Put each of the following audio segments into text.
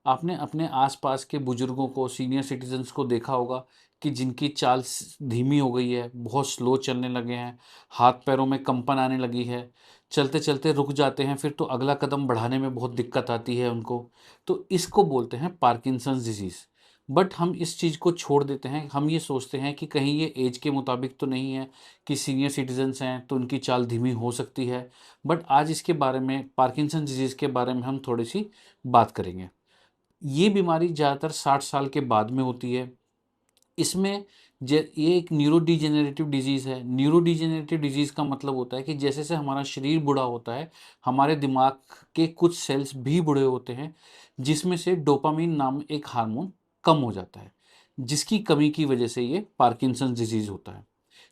आपने अपने आसपास के बुजुर्गों को, सीनियर सिटीजन्स को देखा होगा कि जिनकी चाल धीमी हो गई है, बहुत स्लो चलने लगे हैं, हाथ पैरों में कंपन आने लगी है, चलते चलते रुक जाते हैं, फिर तो अगला कदम बढ़ाने में बहुत दिक्कत आती है उनको। तो इसको बोलते हैं पार्किंसंस डिजीज़। बट हम इस चीज़ को छोड़ देते हैं, हम ये सोचते हैं कि कहीं ये एज के मुताबिक तो नहीं है, कि सीनियर सिटीजन्स हैं तो उनकी चाल धीमी हो सकती है। बट आज इसके बारे में, पार्किंसन डिजीज़ के बारे में हम थोड़ी सी बात करेंगे। ये बीमारी ज़्यादातर 60 साल के बाद में होती है। इसमें ये एक न्यूरोडिजेनरेटिव डिजीज़ है। न्यूरोडिजेनरेटिव डिजीज़ का मतलब होता है कि जैसे-जैसे हमारा शरीर बूढ़ा होता है, हमारे दिमाग के कुछ सेल्स भी बूढ़े होते हैं, जिसमें से डोपामाइन नाम एक हार्मोन कम हो जाता है, जिसकी कमी की वजह से ये पार्किंसंस डिजीज़ होता है।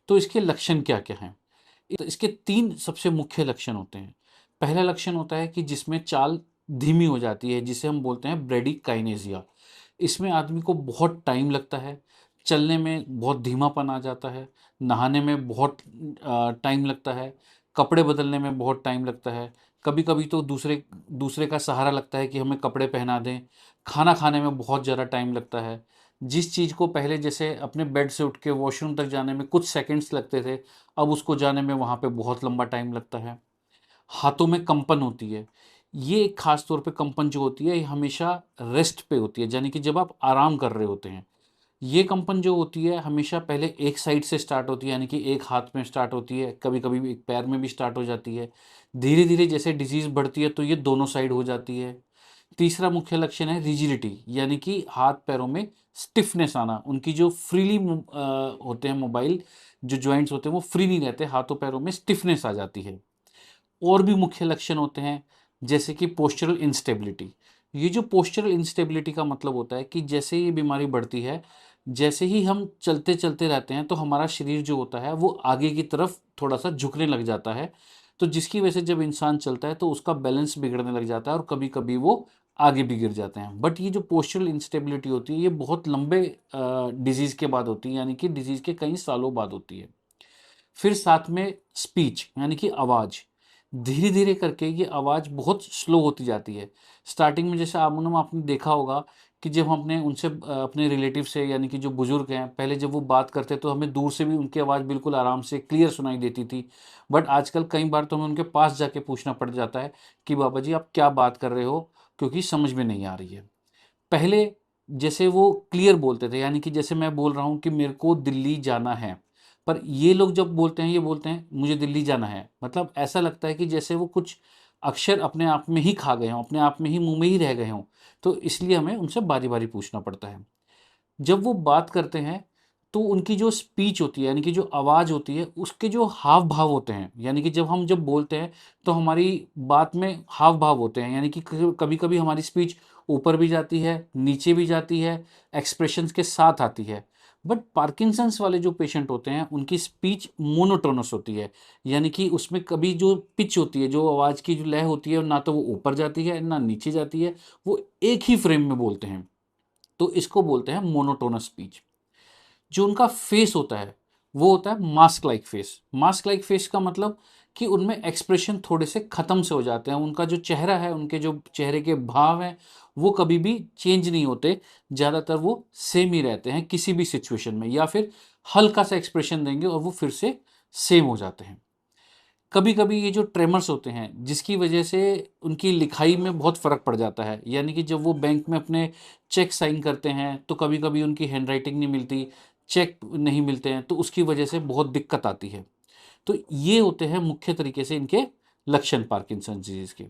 तो इसके लक्षण क्या-क्या हैं? तो इसके 3 सबसे मुख्य लक्षण होते हैं। पहला लक्षण होता है कि जिसमें चाल धीमी हो जाती है, जिसे हम बोलते हैं ब्रेडिकाइनेसिया। इसमें आदमी को बहुत टाइम लगता है, चलने में बहुत धीमापन आ जाता है, नहाने में बहुत टाइम लगता है, कपड़े बदलने में बहुत टाइम लगता है, कभी-कभी तो दूसरे दूसरे का सहारा लगता है कि हमें कपड़े पहना दें, खाना खाने में बहुत ज़्यादा टाइम लगता है। जिस चीज़ को पहले जैसे अपने बेड से उठ के वॉशरूम तक जाने में कुछ सेकंड्स लगते थे, अब उसको जाने में वहाँ पे बहुत लंबा टाइम लगता है। हाथों में कंपन होती है। ये एक ख़ास तौर पे कंपन जो होती है, ये हमेशा रेस्ट पे होती है, यानी कि जब आप आराम कर रहे होते हैं। ये कंपन जो होती है हमेशा पहले एक साइड से स्टार्ट होती है, यानी कि एक हाथ में स्टार्ट होती है, कभी-कभी एक पैर में भी स्टार्ट हो जाती है। धीरे-धीरे जैसे डिज़ीज़ बढ़ती है तो ये दोनों साइड हो जाती है। तीसरा मुख्य लक्षण है रिजिडिटी, यानी कि हाथ-पैरों में स्टिफनेस आना। उनकी जो होते हैं मोबाइल, जो जॉइंट्स होते हैं वो फ्री नहीं रहते, हाथों-पैरों में स्टिफनेस आ जाती है। और भी मुख्य लक्षण होते हैं, जैसे कि पोस्चरल इंस्टेबिलिटी। ये जो पोस्चरल इंस्टेबिलिटी का मतलब होता है कि जैसे ये बीमारी बढ़ती है, जैसे ही हम चलते-चलते रहते हैं तो हमारा शरीर जो होता है वो आगे की तरफ थोड़ा-सा झुकने लग जाता है। तो जिसकी वजह से जब इंसान चलता है तो उसका बैलेंस बिगड़ने लग जाता है और कभी-कभी वो आगे भी गिर जाते हैं। बट ये जो पोस्चरल इंस्टेबिलिटी होती है ये बहुत लंबे डिज़ीज़ के बाद होती है, यानी कि डिज़ीज़ के कई सालों बाद होती है। फिर साथ में स्पीच, यानी कि आवाज़। धीरे-धीरे करके ये आवाज़ बहुत स्लो होती जाती है। स्टार्टिंग में जैसे आमूनम आपने देखा होगा कि जब हमने उनसे अपने रिलेटिव से, यानी कि जो बुज़ुर्ग हैं, पहले जब वो बात करते तो हमें दूर से भी उनकी आवाज़ बिल्कुल आराम से क्लियर सुनाई देती थी। बट आजकल कई बार तो हमें उनके पास जाके पूछना पड़ जाता है कि बाबा जी आप क्या बात कर रहे हो? क्योंकि समझ में नहीं आ रही है। पहले जैसे वो क्लियर बोलते थे, यानी कि जैसे मैं बोल रहा हूँ कि मेरे को दिल्ली जाना है, पर ये लोग जब बोलते हैं, ये बोलते हैं मुझे दिल्ली जाना है। मतलब ऐसा लगता है कि जैसे वो कुछ अक्षर अपने आप में ही खा गए हों, अपने आप में ही मुँह में ही रह गए हों। तो इसलिए हमें उनसे बारी-बारी पूछना पड़ता है। जब वो बात करते हैं, तो उनकी जो स्पीच होती है, यानी कि जो आवाज़ होती है, उसके जो हाव-भाव होते हैं, यानी कि जब बोलते हैं, तो हमारी बात में हाव-भाव होते हैं, यानी कि क कभी-कभी हमारी स्पीच ऊपर भी जाती है, नीचे भी जाती है, एक्सप्रेशंस के साथ आती है। बट पार्किंसंस वाले जो पेशेंट होते हैं, उनकी स्पीच मोनोटोनस होती है, यानी कि उसमें कभी जो पिच होती है, जो आवाज़ की जो लय होती है, ना तो वो ऊपर जाती है, ना नीचे जाती है, वो एक ही फ्रेम में बोलते हैं। तो इसको बोलते हैं मोनोटोनस स्पीच। जो उनका फेस होता है, वो होता है mask like face. Mask like face का मतलब कि उनमें एक्सप्रेशन थोड़े से ख़त्म से हो जाते हैं। उनका जो चेहरा है, उनके जो चेहरे के भाव हैं, वो कभी भी चेंज नहीं होते। ज़्यादातर वो सेम ही रहते हैं किसी भी सिचुएशन में, या फिर हल्का-सा एक्सप्रेशन देंगे और वो फिर से सेम हो जाते हैं। कभी-कभी ये जो ट्रेमर्स होते हैं, जिसकी वजह से उनकी लिखाई में बहुत फ़र्क पड़ जाता है, यानी कि जब वो बैंक में अपने चेक साइन करते हैं, तो कभी-कभी उनकी हैंडराइटिंग नहीं मिलती, चेक नहीं मिलते हैं, तो उसकी वजह से बहुत दिक्कत आती है। तो ये होते हैं मुख्य तरीके से इनके लक्षण पार्किंसन डिज़ीज़ के।